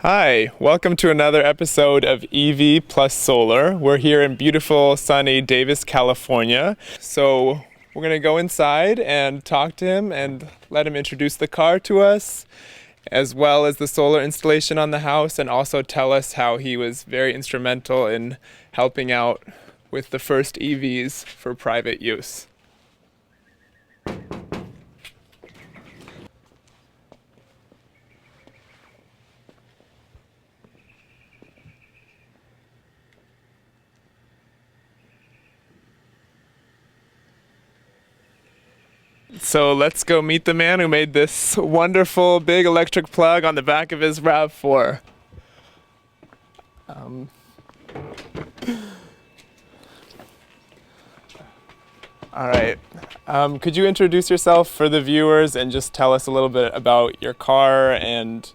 Hi, welcome to another episode of EV plus Solar. We're here in beautiful, sunny Davis, California. So we're going to go inside and talk to him and let him introduce the car to us, as well as the solar installation on the house, and also tell us how he was very instrumental in helping out with the first EVs for private use. So let's go meet the man who made this wonderful big electric plug on the back of his RAV4. All right. Could you introduce yourself for the viewers and just tell us a little bit about your car and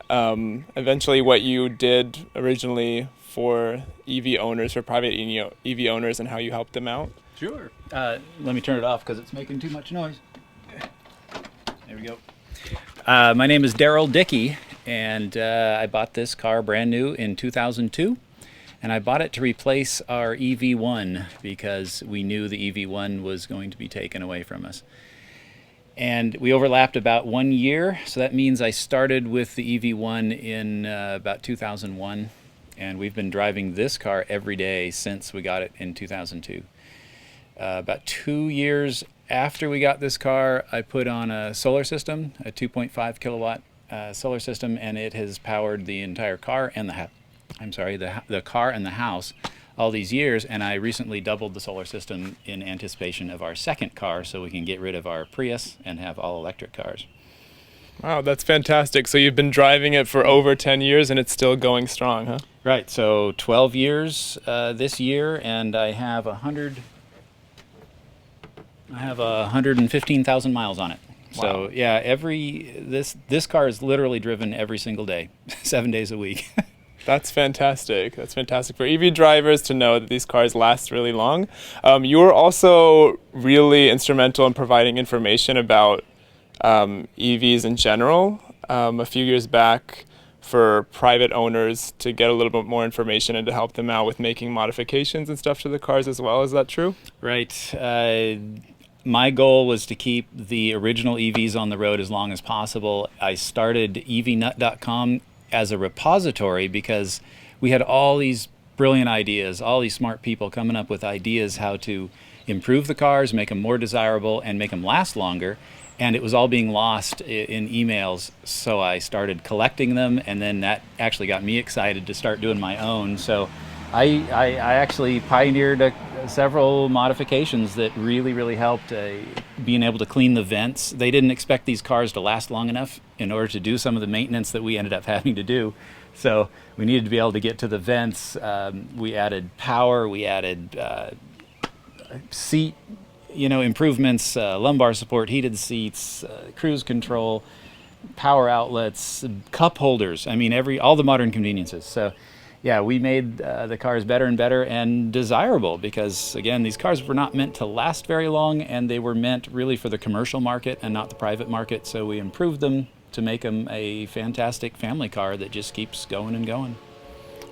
eventually what you did originally for EV owners, for private EV owners, and how you helped them out? Sure. Let me turn it off because it's making too much noise. There we go. My name is Darell Dickey, and I bought this car brand new in 2002. And I bought it to replace our EV1 because we knew the EV1 was going to be taken away from us. And we overlapped about 1 year, so that means I started with the EV1 in about 2001. And we've been driving this car every day since we got it in 2002. About 2 years after we got this car, I put on a solar system, a 2.5 kilowatt solar system, and it has powered the entire car and the car and the house all these years. And I recently doubled the solar system in anticipation of our second car, so we can get rid of our Prius and have all electric cars. Wow, that's fantastic. So you've been driving it for over 10 years and it's still going strong, huh? Right. So 12 years this year, and I have 115,000 miles on it. Wow. So yeah, this car is literally driven every single day, 7 days a week. That's fantastic. That's fantastic for EV drivers to know that these cars last really long. You were also really instrumental in providing information about EVs in general a few years back for private owners to get a little bit more information and to help them out with making modifications and stuff to the cars as well. Is that true? Right. My goal was to keep the original EVs on the road as long as possible. I started evnut.com as a repository because we had all these brilliant ideas, all these smart people coming up with ideas how to improve the cars, make them more desirable, and make them last longer. And it was all being lost in emails, so I started collecting them, and then that actually got me excited to start doing my own. So I actually pioneered several modifications that really helped being able to clean the vents. They didn't expect these cars to last long enough in order to do some of the maintenance that we ended up having to do. So we needed to be able to get to the vents. We added power, we added seat improvements, lumbar support, heated seats, cruise control, power outlets, cup holders. I mean, all the modern conveniences. So yeah, we made the cars better and better and desirable because, again, these cars were not meant to last very long, and they were meant really for the commercial market and not the private market. So we improved them to make them a fantastic family car that just keeps going and going.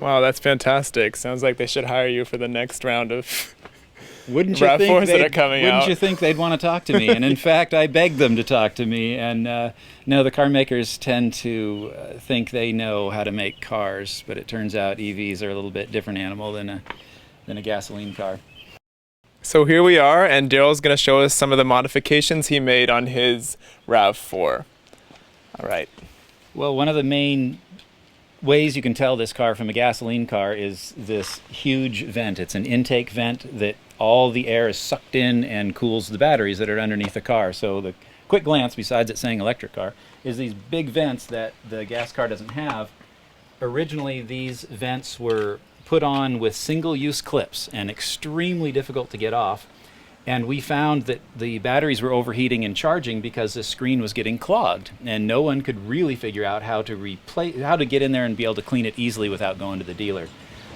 Wow, that's fantastic. Sounds like they should hire you for the next round of Wouldn't you think they'd want to talk to me? And in fact, I begged them to talk to me. And no, the car makers tend to think they know how to make cars, but it turns out EVs are a little bit different animal than a gasoline car. So here we are, and Darell's going to show us some of the modifications he made on his RAV4. All right. Well, one of the main ways you can tell this car from a gasoline car is this huge vent. It's an intake vent that all the air is sucked in and cools the batteries that are underneath the car. So the quick glance, besides it saying electric car, is these big vents that the gas car doesn't have. Originally, these vents were put on with single-use clips and extremely difficult to get off. And we found that the batteries were overheating and charging because the screen was getting clogged, and no one could really figure out how to get in there and be able to clean it easily without going to the dealer.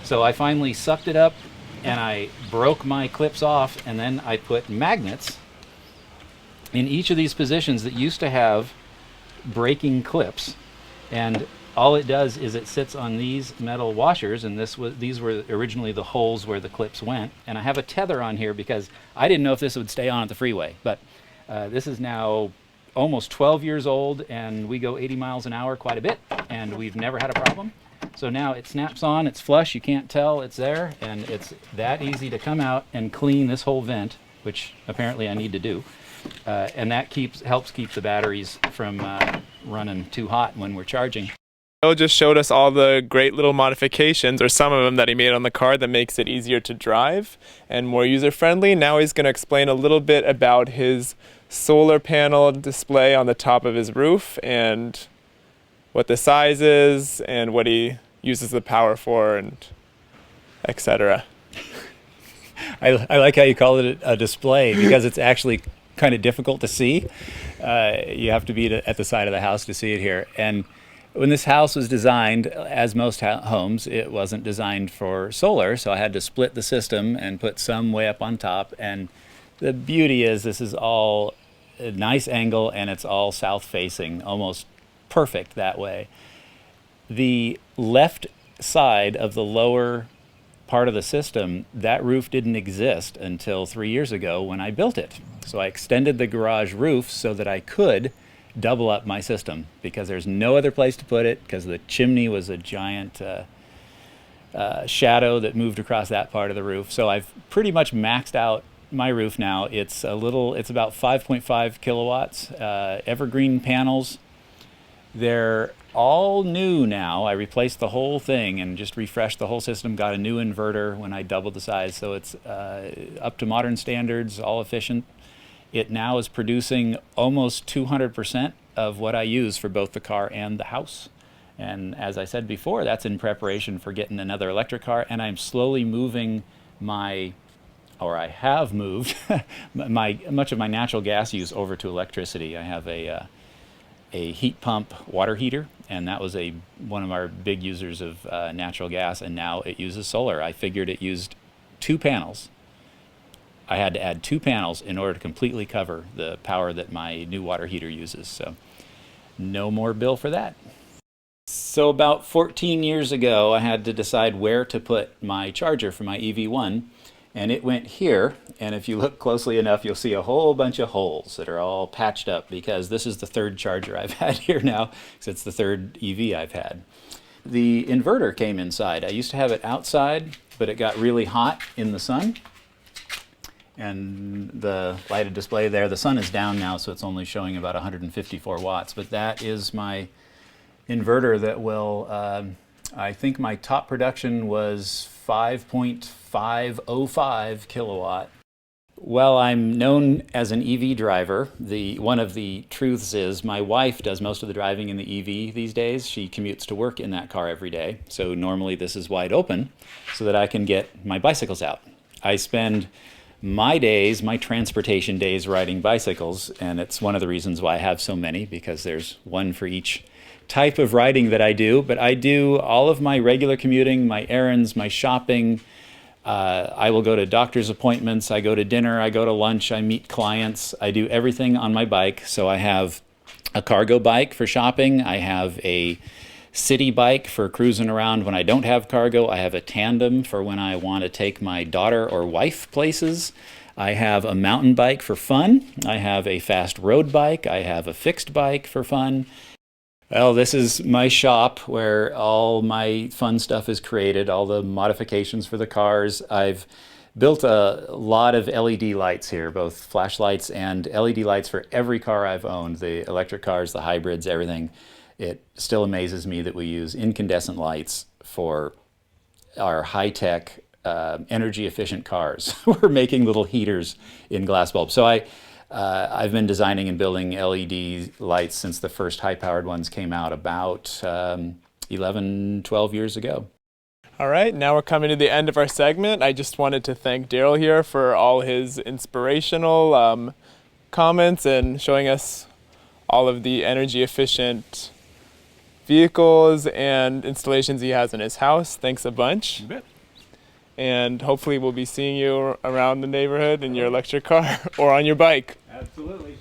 So I finally sucked it up and I broke my clips off, and then I put magnets in each of these positions that used to have breaking clips. And all it does is it sits on these metal washers, and these were originally the holes where the clips went. And I have a tether on here because I didn't know if this would stay on at the freeway, but this is now almost 12 years old, and we go 80 miles an hour quite a bit, and we've never had a problem. So now it snaps on, it's flush, you can't tell it's there, and it's that easy to come out and clean this whole vent, which apparently I need to do. And that helps keep the batteries from running too hot when we're charging. Bill just showed us all the great little modifications, or some of them, that he made on the car that makes it easier to drive and more user-friendly. Now he's going to explain a little bit about his solar panel display on the top of his roof and what the size is and what he uses the power for, and etc. I like how you call it a display, because it's actually kind of difficult to see. You have to be at the side of the house to see it here. And when this house was designed, as most homes, it wasn't designed for solar, so I had to split the system and put some way up on top. And the beauty is this is all a nice angle, and it's all south-facing, almost perfect that way. The left side of the lower part of the system, that roof didn't exist until 3 years ago when I built it. So I extended the garage roof so that I could double up my system, because there's no other place to put it, because the chimney was a giant shadow that moved across that part of the roof. So I've pretty much maxed out my roof now. It's about 5.5 kilowatts, evergreen panels. They're all new now. I replaced the whole thing and just refreshed the whole system, got a new inverter when I doubled the size, so it's up to modern standards, all efficient. It now is producing almost 200% of what I use for both the car and the house. And as I said before, that's in preparation for getting another electric car, and I'm slowly moving I have moved much of my natural gas use over to electricity. I have a heat pump water heater, and that was one of our big users of natural gas, and now it uses solar. I figured it used 2 panels. I had to add 2 panels in order to completely cover the power that my new water heater uses, so no more bill for that. So about 14 years ago, I had to decide where to put my charger for my EV1, and it went here. And if you look closely enough, you'll see a whole bunch of holes that are all patched up, because this is the 3rd charger I've had here now, because it's the 3rd EV I've had. The inverter came inside. I used to have it outside, but it got really hot in the sun. And the lighted display there, the sun is down now, so it's only showing about 154 watts. But that is my inverter that will, I think my top production was 5.505 kilowatt. Well, I'm known as an EV driver. One of the truths is my wife does most of the driving in the EV these days. She commutes to work in that car every day. So normally this is wide open so that I can get my bicycles out. I spend my transportation days riding bicycles, and it's one of the reasons why I have so many, because there's one for each type of riding that I do. But I do all of my regular commuting, my errands, my shopping. I will go to doctor's appointments, I go to dinner, I go to lunch, I meet clients. I do everything on my bike. So I have a cargo bike for shopping. I have a city bike for cruising around when I don't have cargo. I have a tandem for when I want to take my daughter or wife places. I have a mountain bike for fun. I have a fast road bike. I have a fixed bike for fun. Well, this is my shop where all my fun stuff is created, all the modifications for the cars. I've built a lot of LED lights here, both flashlights and LED lights for every car I've owned, the electric cars, the hybrids, everything. It still amazes me that we use incandescent lights for our high-tech, energy-efficient cars. We're making little heaters in glass bulbs. So I've been designing and building LED lights since the first high-powered ones came out about 11, 12 years ago. All right, now we're coming to the end of our segment. I just wanted to thank Darell here for all his inspirational comments and showing us all of the energy-efficient vehicles and installations he has in his house. Thanks a bunch. You bet. And hopefully we'll be seeing you around the neighborhood in your electric car or on your bike. Absolutely.